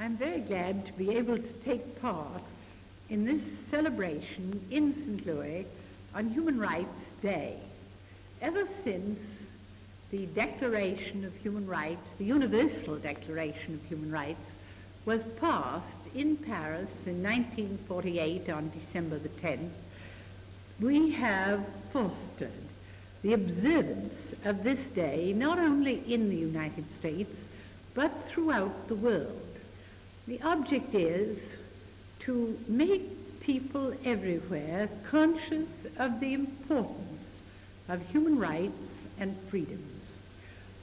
I'm very glad to be able to take part in this celebration in St. Louis on Human Rights Day. Ever since the Declaration of Human Rights, the Universal Declaration of Human Rights, was passed in Paris in 1948 on December the 10th, we have fostered the observance of this day not only in the United States, but throughout the world. The object is to make people everywhere conscious of the importance of human rights and freedoms.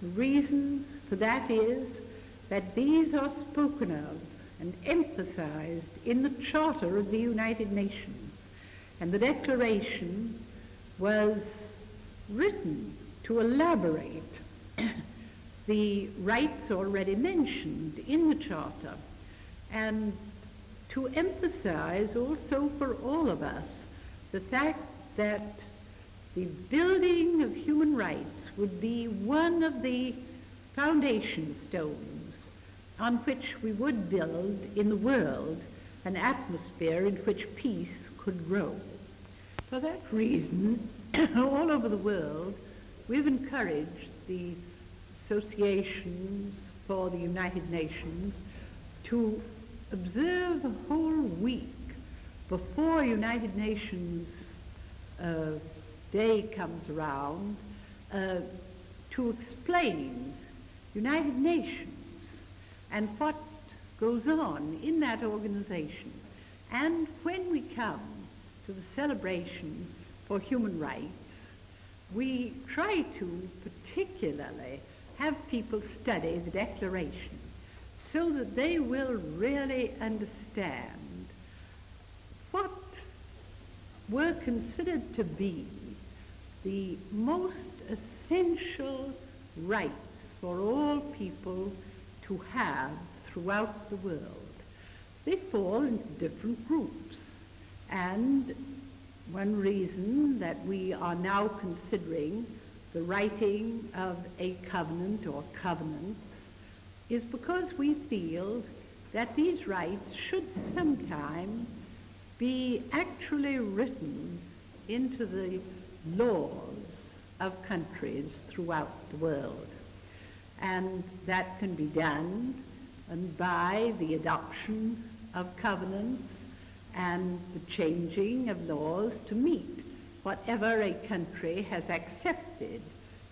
The reason for that is that these are spoken of and emphasized in the Charter of the United Nations, and the Declaration was written to elaborate the rights already mentioned in the Charter, and to emphasize also for all of us the fact that the building of human rights would be one of the foundation stones on which we would build in the world an atmosphere in which peace could grow. For that reason, all over the world, we've encouraged the associations for the United Nations to observe a whole week before United Nations Day comes around to explain United Nations and what goes on in that organization. And when we come to the celebration for human rights, we try to particularly have people study the Declaration so that they will really understand what were considered to be the most essential rights for all people to have throughout the world. They fall into different groups, and one reason that we are now considering the writing of a covenant or covenants is because we feel that these rights should sometime be actually written into the laws of countries throughout the world. And that can be done by the adoption of covenants and the changing of laws to meet whatever a country has accepted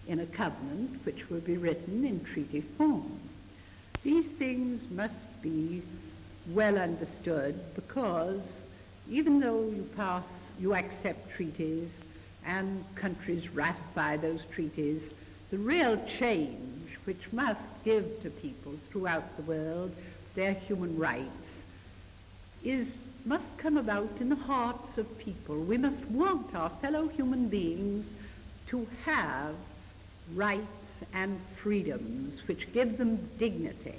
in a covenant which will be written in treaty form. These things must be well understood, because even though you accept treaties and countries ratify those treaties, the real change which must give to people throughout the world their human rights must come about in the hearts of people. We must want our fellow human beings to have rights and freedoms which give them dignity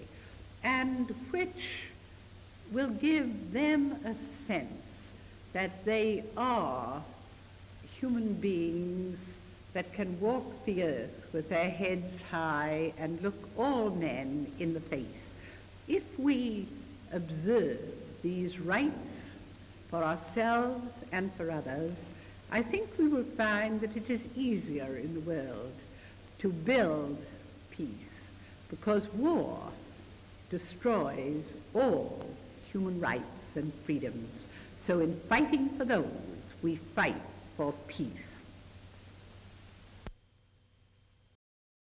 and which will give them a sense that they are human beings that can walk the earth with their heads high and look all men in the face. If we observe these rights for ourselves and for others, I think we will find that it is easier in the world to build peace, because war destroys all human rights and freedoms. So in fighting for those, we fight for peace.